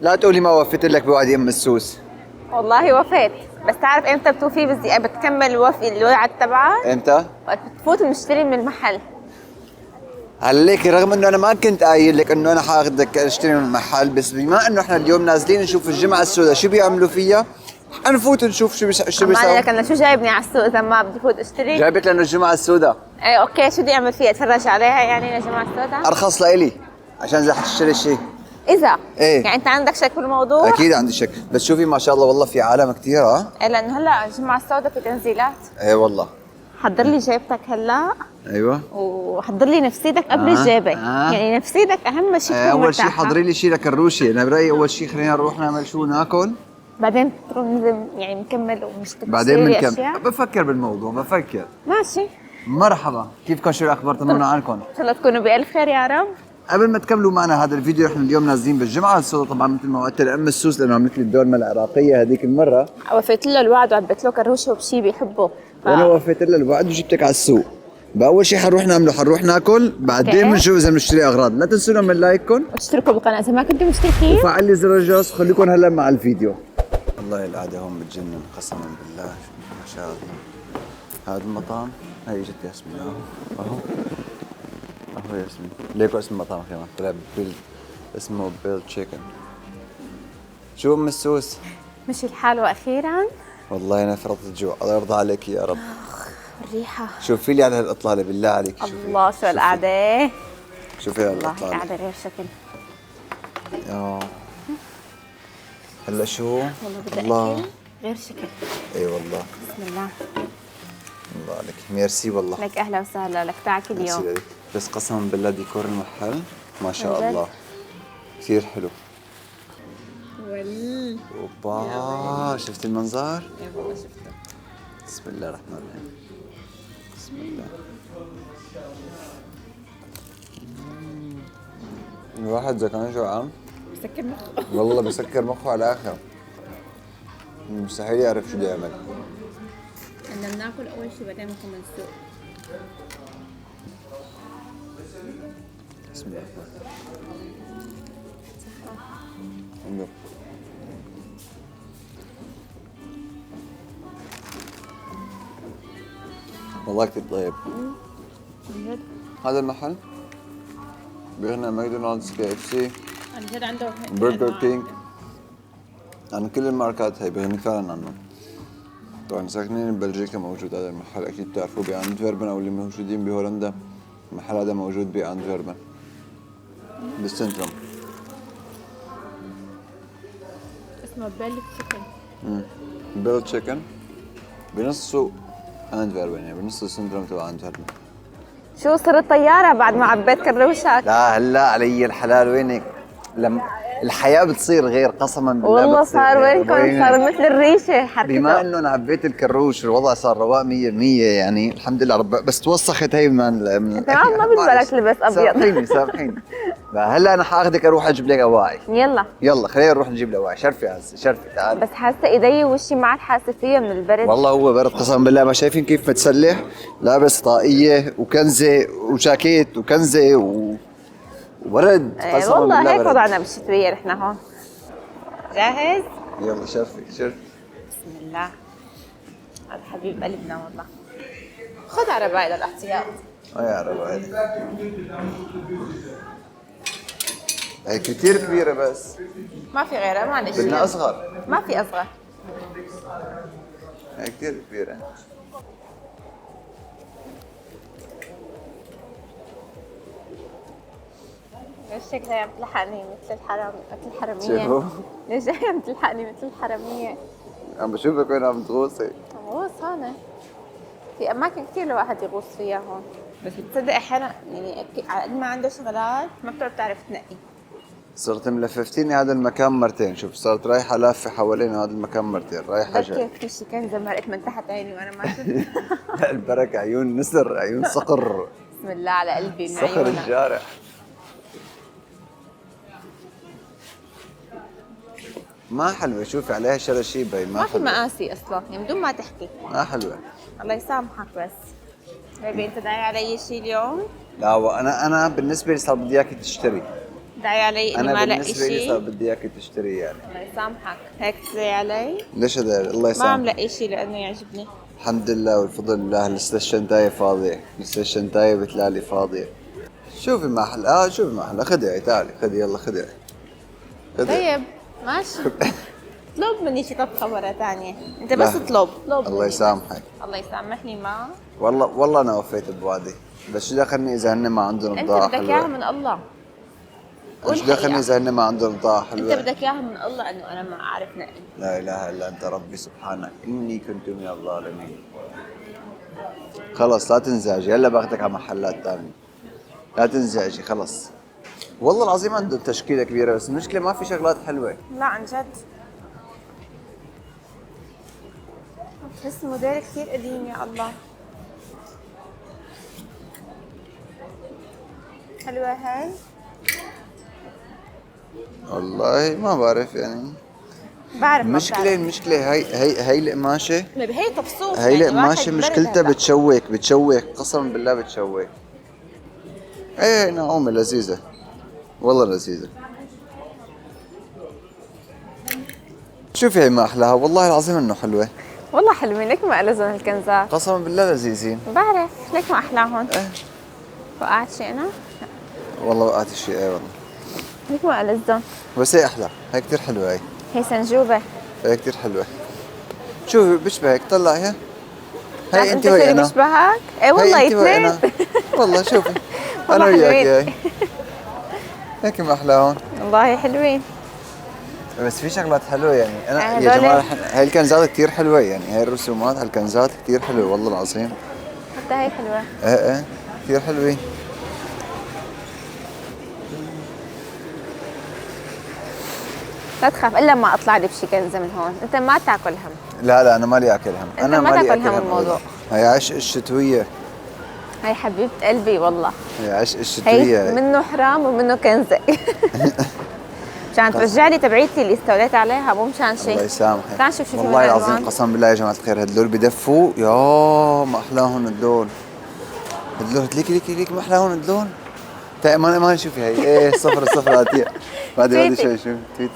لا تقولي ما وفيت لك بوعد ام السوس. والله وفيت، بس تعرف امتى بتوفي بتكمل الوعد تبعك؟ امتى؟ وقت بتفوت ونشتري من المحل. عليك رغم انه انا ما كنت قايل لك انه انا حاخذك اشتري من المحل، بس بما انه احنا اليوم نازلين نشوف الجمعه السوداء شو بيعملوا فيها، حنفوت نشوف شو أما بيساوي. لك انا شو جايبني على السوق اذا ما بدي فوت اشتري؟ جايبك لانه الجمعه السوداء ايه اوكي، شو بدي اعمل فيها؟ اتفرج عليها يعني يا جماعه السوداء؟ ارخص لإلي عشان اذا حتشتري شيء. اذا ايه يعني انت عندك شك بالموضوع؟ اكيد عندي شك، بس شوفي ما شاء الله والله في عالم كثير. ها إيه، لانه هلا الجمعه السوداء في تنزيلات. ايه والله. حضر لي جيبتك هلا، ايوه وحضر لي نفسيتك قبل الجيبه. يعني نفسيتك اهم شيء تكون اول شيء مرتاحة. حضري لي شيء لكروشي. انا برايي اول شيء خلينا نروح نعمل شو ناكل، بعدين تروح ننزل يعني نكمل ومشتري بعدين لي بنكمل. اشياء. بفكر بالموضوع بفكر. ماشي. مرحبا، كيفكم؟ شو الاخبار؟ طمنونا عنكم. ان شاء الله تكونوا بألف خير يا رب. قبل ما تكملوا معنا هذا الفيديو، احنا اليوم نازلين بالجمعه السوداء طبعا مثل ما وعدت لام السوس، لانه عملت لي الدولمه العراقيه هذيك المره، وفيت له الوعد وعبيت له كروشه وبشي بيحبه. وانا وفيت لها الوعد وجبتك على السوق. باول شيء حنروح نعمله، حنروح ناكل، بعدين أوكي. بنشوف اذا بنشتري اغراض. لا تنسونا من لايككم واشتركوا بالقناه اذا ما كنتوا مشتركين. وفعل لي زر الجرس، خليكم هلا مع الفيديو. والله القعده هون بتجنن قسما بالله، ما شاء الله. هذا المطعم، هي اجت ياسمين اهو اهو ياسمين. ليكو اسم المطعم كمان طلع بيل، اسمه بيل تشيكن. شو ام السوس؟ مشي الحال واخيرا. والله انا فرطت الجوع، الله يرضى عليك يا رب. الريحه. شوفي لي على هالاطلاله بالله عليك. شوفي الله شو القعده. شوفي على والله الاطلاله. قاعده غير شكل. هلا شو؟ والله بدي الله اكل غير شكل. اي والله. بسم الله. الله عليك، ميرسي والله. لك اهلا وسهلا، لك تاكل ميرسي اليوم. لك. بس قسما بالله ديكور المحل ما شاء عن جد؟ الله كثير حلو. ول اوبا شفت المنظر؟ يا والله شفته. بسم الله الرحمن الرحيم. بسم الله. الواحد اذا كان جوعان مسكر مخه. والله بسكر مخه على الاخر، مستحيل يعرف شو بده يعمل. بدنا بناكل اول شيء بعدين بنكون نسوق. بسم الله. انظر. والله كثير طيب. عن جد؟ هذا المحل بيغنى ماكدونالدز، كي اف سي، عن جد عنده برجر كينج، عن كل الماركات هي بيغني فعلا عنه. طبعا ساكنين ببلجيكا موجود هذا المحل، اكيد بتعرفوه بأنتوربن، او اللي موجودين بهولندا المحل هذا موجود بأنتوربن بالسنترم. اسمه بيل تشيكن. بيل تشيكن بنص سوق أنتوربن، يعني بنص السنترم تبع أنتوربن. شو صرت طيارة بعد ما عبيت كروشك؟ لا هلا علي الحلال وينك؟ لما الحياة بتصير غير قسما بالله. والله بتصير صار غير. وينكم، صار مثل الريشة حركته. بما انه انا عبيت الكروش الوضع صار رواق 100%، يعني الحمد لله رب، بس توسخت هي من انت ما بدك تلبس ابيض. سامحيني سامحيني. هلا انا حاخذك اروح اجيب لك اواعي. يلا يلا خلينا نروح نجيب الاواعي. شرفي هسه شرفي تعال. بس حاسة ايدي ووشي ما عاد حاسة فيها من البرد. والله هو برد قسما بالله. ما شايفين كيف متسلح؟ لابس طاقية وكنزة وجاكيت وكنزة وبرد قسما والله بالله هيك برد. وضعنا بالشتوية نحن هون. جاهز؟ يلا شرفي شرفي. بسم الله. هذا حبيب قلبنا والله. خذ على باقي للاحتياط. يا رب هي كتير كبيرة بس ما في غيرها، معلش. بدنا أصغر. ما في اصغر. هي كتير كبيرة. ليش هيك جاي عم تلحقني مثل الحرام، مثل الحرامية؟ شوفوا ليش جاي عم تلحقني مثل الحرامية؟ عم بشوفك وين عم تغوصي. عم غوص هون. في اماكن كثير الواحد يغوص فيها هون، بس بتصدق احيانا يعني على قد ما عنده شغلات ما بتعرف تنقي. صرت ملففتيني هذا المكان مرتين، شوف صرت رايحة لافة حوالين هذا المكان مرتين، رايحة جاي. بكي في شي كان زمرقت من تحت عيني وانا ما شفت. البركة عيون نسر، عيون صقر. بسم الله على قلبي من صقر عيونك. الجارح. ما حلوة، شوفي عليها شراشيب، هي ما في حلوة. مقاسي اصلا يعني بدون ما تحكي. ما حلوة. الله يسامحك. بس بيبي انت داعي علي شيء اليوم؟ لا وانا بالنسبة لي صار بدي اياكي تشتري. دعي علي اني انا ما الاقي بالنسبه لي صار شيء. بدي اياك تشتري يعني. الله يسامحك، هيك تدعي علي. ليش هذا الله ما عم يسامحك. لاقي شيء لانه يعجبني. الحمد لله والفضل لله لسه الشنطاية فاضية، لسه الشنطاية بتلالي فاضية. شوفي محل شوفي محل خدي تعالي خدي يلا خدي. طيب ماشي. اطلب مني شي طبخة مرة ثانية، انت لا. بس اطلب الله مني. يسامحك. الله يسامحني. ما والله انا وفيت بوعدي، بس شو دخلني اذا هن ما عندهم انت بضاعة بدك اياها حلوة؟ من الله. قول شو دخلني حقيقة. اذا هن ما عندهم بضاعة انت حلوة؟ بدك اياها من الله انه انا ما اعرف نقي. لا اله الا انت ربي سبحانك اني كنت من الظالمين. خلص لا تنزعجي، هلا باخذك على محلات ثانية. لا تنزعجي خلص. والله العظيم عنده تشكيلة كبيرة بس المشكلة ما في شغلات حلوة. لا عن جد. بحس موديل كثير قديم يا الله. حلوة هاي. والله ما بعرف يعني. بعرف ما بتعرف. المشكلة هي القماشة. هي تبسوط هي يعني القماشة واحد برد مشكلتها هلا. بتشوك قسما بالله بتشوك. ايه نعومة لذيذة. والله لذيذة. شوفي هي ما احلاها والله العظيم انه حلوة. والله حلوين، ليك ما ألزم الكنزات. قسما بالله لذيذين. بعرف ليك ما أحلاهم. ايه وقعت شي أنا؟ والله وقعت الشيء ايه والله. ليك ما ألزم. بس هي احلى، هي كتير حلوة هي سنجوبة. هي كتير حلوة. شوفي بشبهك طلعيها. هي انت شو وهي اللي انا. بيشبهك؟ ايه والله هي انت وهي انا. اثنين. والله شوفي. والله انا وياك حلوين. هي. هيك ما احلاهم. والله حلوين. بس في شغلات حلوه يعني انا هدول يا جماعه هاي الكنزات كثير حلوه يعني هاي الرسومات على الكنزات كثير حلوه والله العظيم. حتى هي حلوة. ايه كثير حلوين. لا تخاف الا ما اطلع لي بشي كنزة من هون، انت ما تاكل هم. لا انا مالي اكل هم. أنت انا ما مالي تاكل اكل هم هم الموضوع. هاي عشق الشتويه. هي حبيبة قلبي والله. هي عشق هي الشتويه. منه حرام ومنه كنزة. مشان ترجع لي تبعيتي اللي استوليت عليها، مو مشان شيء. الله يسامحك. تعال شوف شو في والله هون العظيم ألوان. قسما بالله يا جماعه الخير هدول بدفوا يا ما احلاهم هدول. هدول ليكي ما احلاهم هدول. ما شوفي هي ايه صفر آتية. بعد شوي شوف تويتي.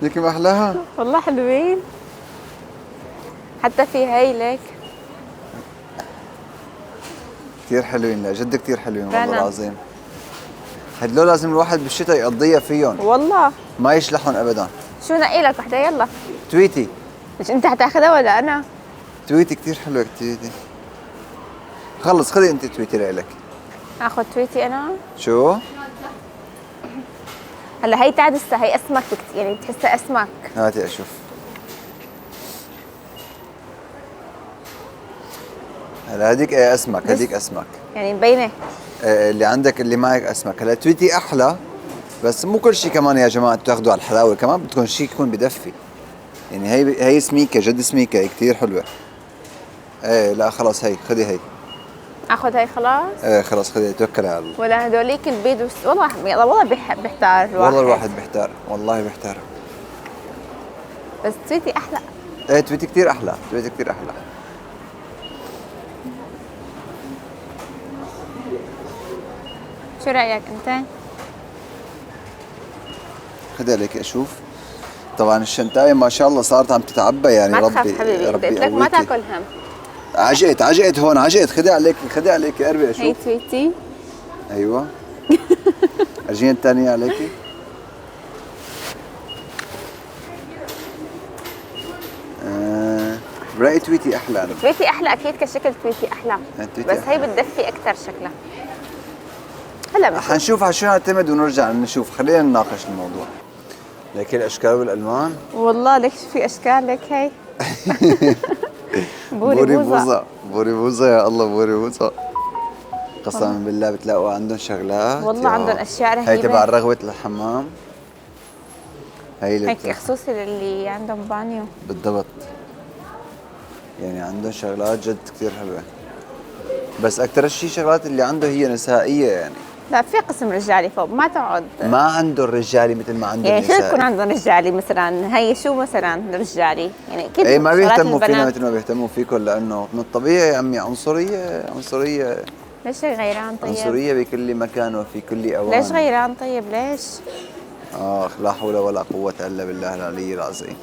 ليكي ما احلاها. والله حلوين. حتى في هي ليك. كثير حلوين لا جد كثير حلوين والله فعلا. العظيم. هدول لازم الواحد بالشتاء يقضيها فيهم. والله. ما يشلحهم ابدا. شو نقي لك وحده يلا. تويتي. مش انت حتاخذها ولا انا؟ تويتي كثير حلوه تويتي. خلص خذي انت تويتي لإلك. اخذ تويتي انا. شو؟ هلا هي تعدسة، هي اسمك يعني بتحسها اسمك. هاتي اشوف. هلا هذيك ايه اسمك هذيك اسمك. يعني مبينه. اللي عندك اللي معك اسمك. هلا تويتي احلى بس مو كل شيء كمان يا جماعه تاخذوا على الحلاوه، كمان بدكم شيء يكون بدفي. يعني هي سميكه جد سميكه هي كثير حلوه. ايه لا خلاص هي خذي هي. اخذ هي خلاص. ايه خلاص خذي توكلي على الله. ولا هدوليك البيض والله بيحتار الواحد. والله الواحد بيحتار والله بيحتار. بس تويتي احلى. ايه تويتي كثير احلى تويتي كثير احلى. شو رايك انت؟ خذي عليك اشوف. طبعا الشنطايه ما شاء الله صارت عم تتعبى يعني ما ربي تخاف حبيبي، ربي قلت لك ما يقويكي. تاكل هم. عجقت هون عجقت. خذي عليك قربي اشوف. هي تويتي. ايوه. ارجين الثانيه عليكي. برأيي تويتي احلى انا. تويتي احلى اكيد، كشكل تويتي احلى. تويتي بس هي أحلى. بتدفي اكثر شكلها. هلا بنشوف. حنشوف على شو نعتمد ونرجع نشوف. خلينا نناقش الموضوع. لك الاشكال والالوان. والله ليك في اشكال لك هي. بوري بوظة. بوري بوظة يا الله بوري بوظة. قسما بالله بتلاقوا عندهم شغلات. والله عندهم اشياء رهيبه. هي تبع رغوة الحمام. هي اللي هيك خصوصي للي عندهم بانيو. بالضبط. يعني عندهم شغلات جد كثير حلوة. بس أكثر شيء شغلات اللي عنده هي نسائية يعني. لا في قسم رجالي فوق، ما تقعد. ما عنده الرجالي مثل ما عنده يعني النسائي. شو يكون عندهم رجالي مثلا؟ هي شو مثلا رجالي؟ يعني اكيد ما شغلات بيهتموا فينا البنات. مثل ما بيهتموا فيكم لأنه من الطبيعي يا عمي عنصرية. ليش غيران طيب؟ عنصرية بكل مكان وفي كل أوان. ليش غيران طيب ليش؟ لا حول ولا قوة إلا بالله العلي العظيم.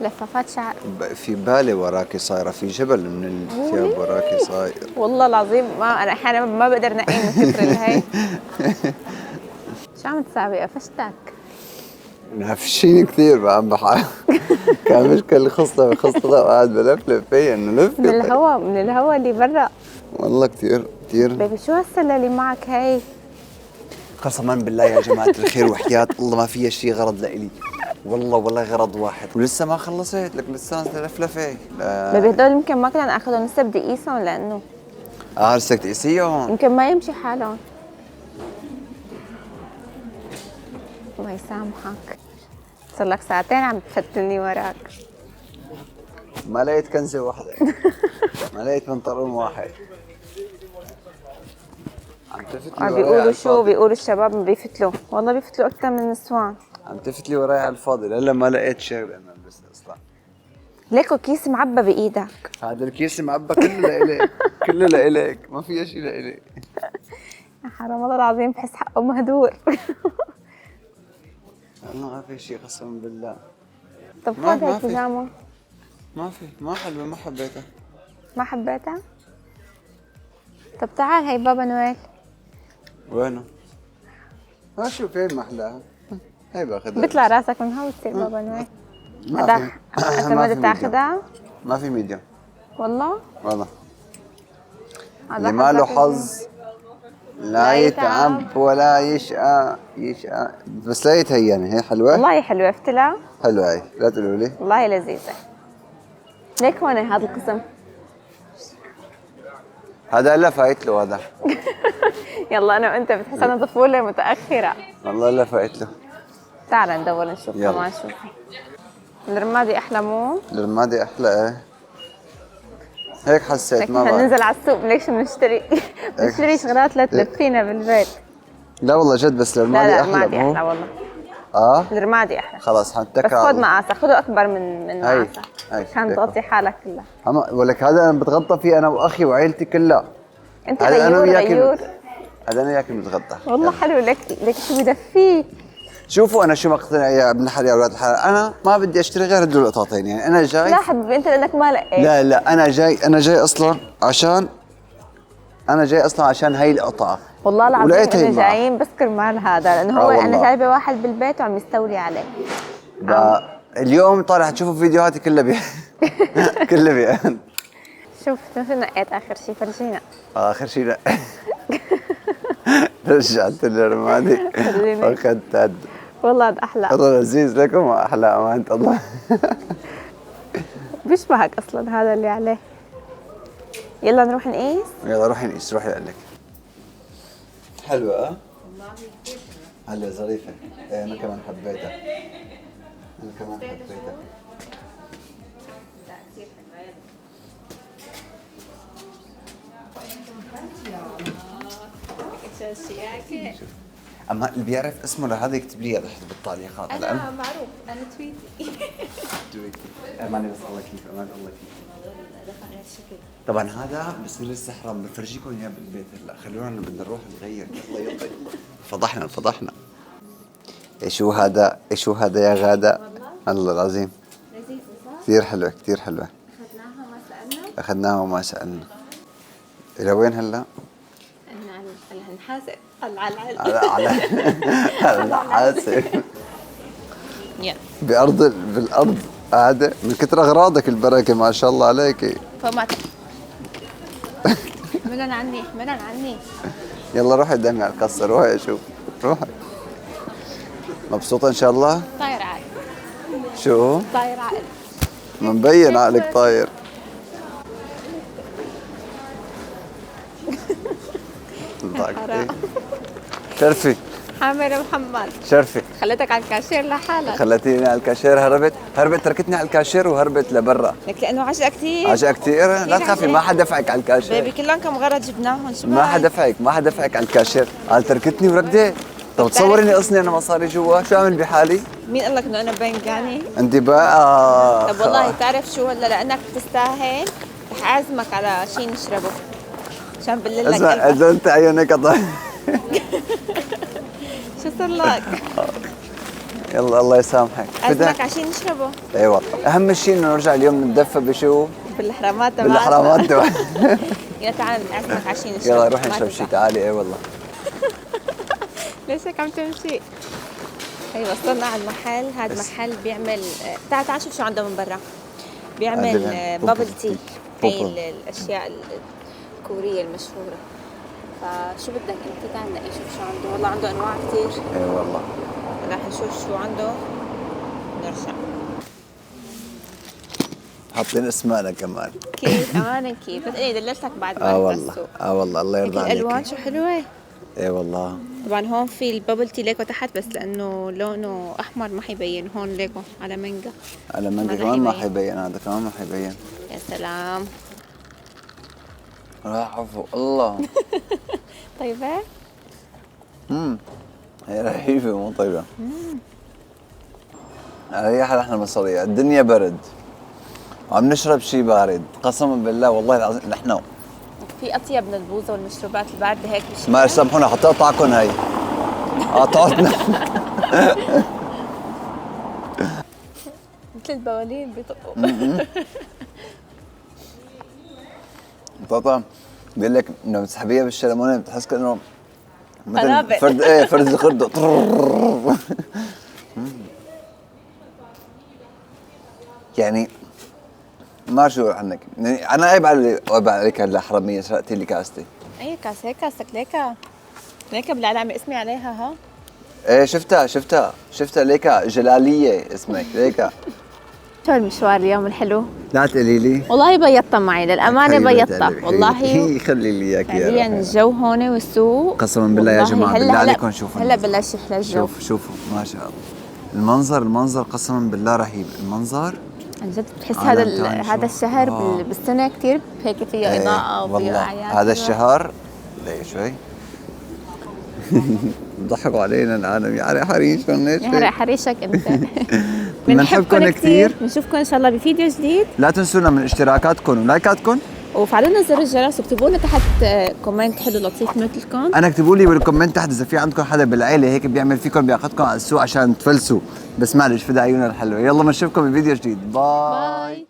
لفافات شعر. في بالي وراكي صايرة، في جبل من الثياب وراكي صاير. والله العظيم ما أنا أحيانا ما بقدر نقي من كثر الهي. شو عم تساوي؟ قفشتك. نافشين كثير بعم بحال. كان مشكلة خصلة وقاعد بلفلف فيها انه لف. من الهوا اللي برا. والله كثير كثير. بيبي شو هالسلة اللي معك هي؟ قسما بالله يا جماعة الخير وحياة الله ما فيها شيء غرض لإلي. والله غرض واحد ولسه ما خلصت لك، لسه نازله لفلفه. بيبي هدول يمكن ما كنا ناخذهم، لسه بدي اقيسهم لانه لسه تقيسيهم يمكن ما يمشي حالهم. الله يسامحك، صار لك ساعتين عم تفتلني وراك. ما لقيت كنزه واحده. ما لقيت بنطلون واحد. عم تفتلي بيقولوا شو بيقولوا الشباب ما بيفتلوا، والله بيفتلوا اكثر من النسوان. عم تفتلي وراي على الفاضي، لألا ما لقيت شغله انا البسها اصلا. ليكو كيس معبى بايدك. هذا الكيس معبى كله لإلك. كله لإلك، ما في شيء لإلك. حرام الله العظيم، بحس حقه مهدور. والله ما في شيء قسما بالله. طب خذ هاي البيجامه. ما حلوه، ما حبيتها. ما حبيتها؟ طب تعال هاي بابا نويل. وينه؟ شو فين محلاها؟ هي باخذها. بيطلع راسك من هون بتصير بابا نويل. ما في. انت ما بدك تاخذها؟ ما في ميديم. والله اللي ما له حظ لا يتعب ولا يشقى. بس لا يتهيني. هي حلوه؟ والله حلوه. افتلها حلوه هي، لا تقولوا لي. والله لذيذه. ليك هون هذا القسم. هذا هلا فايت له هذا. يلا انا وانت بتحس انا طفوله متاخره. والله هلا فايت له. تعال ندور نشوف كمان شو. الرمادي احلى مو؟ الرمادي احلى ايه. هيك حسيت. ما بعرف. ننزل على السوق ليش بنشتري شغلات لتلفينا بالبيت. لا والله جد، بس الرمادي احلى. الرمادي احلى والله. الرمادي احلى. خلاص حنتكل. بس خذ مقاسك، خذه اكبر من مقاسك. كان تغطي حالك كلها. ولك هذا انا بتغطى فيه انا واخي وعيلتي كلها. انت غيور. هذا انا وياك بنتغطى. والله حلو. لك شو بدفيه. شوفوا انا شو مقتنع يا ابن الحلال يا اولاد الحلال، انا ما بدي اشتري غير هدول القطاطين. يعني انا جاي. لا حبيبي انت لانك ما لقيت. لا انا جاي اصلا عشان هاي القطعه. والله العظيم احنا جايين بس كرمال هذا، لانه هو انا جايبه واحد بالبيت وعم يستولي عليه. اليوم طالع تشوفوا فيديوهاتي كلها كلها بيان. شوف نقيت اخر شيء، فرجينا. اخر شيء لا. رجعت الرمادي واخذت هذا. والله هذا احلى. والله لذيذ لكم واحلى امانه الله. بيشبهك اصلا هذا اللي عليه. يلا نروح نقيس. يلا روحي نقيس. روحي لك. حلوه هلا ظريفه. انا كمان حبيتها. اما اللي بيعرف اسمه لهذا يكتب لي تحت بالتعليقات. انا معروف، انا تويتي. اماني بس الله كيف. امان الله كيف. طبعا هذا بصير لسه حرام بفرجيكم اياه بالبيت. هلا خلونا بدنا نروح نغير. يلا فضحنا. ايش هو هذا يا غاده؟ الله العظيم لذيذة صح؟ كثير حلوه كثير حلوه. اخذناها وما سالنا. الى وين هلا؟ هنحاسب على الحاسب. بالارض قاعده من كثر اغراضك البركه ما شاء الله عليكي. فمات. منن عني. يلا روحي قدامي على القصه. روحي اشوف. روحي. مبسوطه ان شاء الله؟ طاير عقل. شو؟ طاير عقل. مبين عقلك طاير. شرفي. حامر محمد. شرفي. خليتك على الكاشير لحالك. خلتيني على الكاشير. هربت تركتني على الكاشير وهربت لبرا. لك لانه عجقه كثير. لا تخافي ما حدا دفعك على الكاشير. بيبي كلهم كم غرض جبناهم. شو ما حدا دفعك على الكاشير. قال تركتني وركضت. طب تصوري نقصني انا مصاري جوا، شو اعمل بحالي؟ مين قال لك انه انا بنقاني؟ انت بقى. طب والله تعرف شو هلا، لانك تستاهل رح اعزمك على شيء نشربه. عشان بلل لك اسمع، قلبك. أزلت عيونك شو صار لك؟ يلا الله يسامحك. عزمك عشان نشربه اي والله، اهم شيء انه نرجع اليوم نتدفى بشو؟ بالاحرامات تبعتنا. بالاحرامات تبع. يلا تعال نعزمك عشان نشرب. يلا روح ما نشرب تزعل. شيء، تعالي. اي والله. ليش هيك عم تمشي؟ هي وصلنا على المحل، هذا محل بيعمل تعال تعال شوف شو عنده من برا. بيعمل بابل تي، هي الاشياء الكورية المشهورة. فشو بدك انت؟ تعال نلاقي شوف شو عنده، والله عنده انواع كثير. اي والله. راح نشوف شو عنده نرجع. حاطين اسمائنا كمان. كيف امانه كيف بتقولي دللتك بعد ما والله والله الله يرضى عليك. الالوان شو حلوه. اي والله. طبعا هون في البابل تي ليكو تحت، بس لانه لونه احمر ما حيبين. هون ليكو على مانجا. على مانجا كمان ما حيبين، هذا كمان ما حيبين. يا سلام. راح عفو الله. طيبه. هي رهيبة مو طيبة. هي احلى احنا مصرية، الدنيا برد وعم نشرب شيء بارد، قسما بالله والله العظيم نحن في اطيب من البوظه والمشروبات البارده هيك بالشتاء. ما سامحونا حتى اقطعكم هي. قاطعتنا. مثل البوالين بيطقوا. طبعا بيقول لك انه بتسحبيها بالشلمونه بتحس كانه قنابل. فرد فرد الخرده. يعني ما شو عنك، يعني انا عيب عليك هالحراميه سرقتي لي كاستي. اي كاس هيك كاسك ليكا. ليكا بالعلامه اسمي عليها ها. ايه شفتها ليكا جلاليه اسمك ليكا. شو المشوار اليوم الحلو؟ لا تقولي لي والله بيضتها معي للامانه بيضتها والله. خلي لي اياك يا فعليا رب. الجو هون والسوق قسما بالله يا جماعه بالله عليكم شوفوا هلا بلش يحلى الجو. شوفوا ما شاء الله. المنظر قسما بالله رهيب المنظر. عن جد بتحس عالم هذا الشهر بالسنه كثير هيك فيه اضاءه وفيه اعياد. هذا الشهر ليه شوي. ضحكوا علينا العالم يا عرق حريشهم. ليش يا حريشك انت. بنحبكم كثير. بنشوفكم ان شاء الله بفيديو جديد. لا تنسونا من اشتراكاتكم ولايكاتكم، وفعلوا لنا زر الجرس واكتبوا لنا تحت كومنت حلو لطيف مثلكم. انا اكتبوا لي بالكومنت تحت اذا في عندكم حدا بالعيله هيك بيعمل فيكم بياخذكم على السوق عشان تفلسوا، بس معلش فدا عيوننا الحلوه. يلا بنشوفكم بفيديو جديد. باي.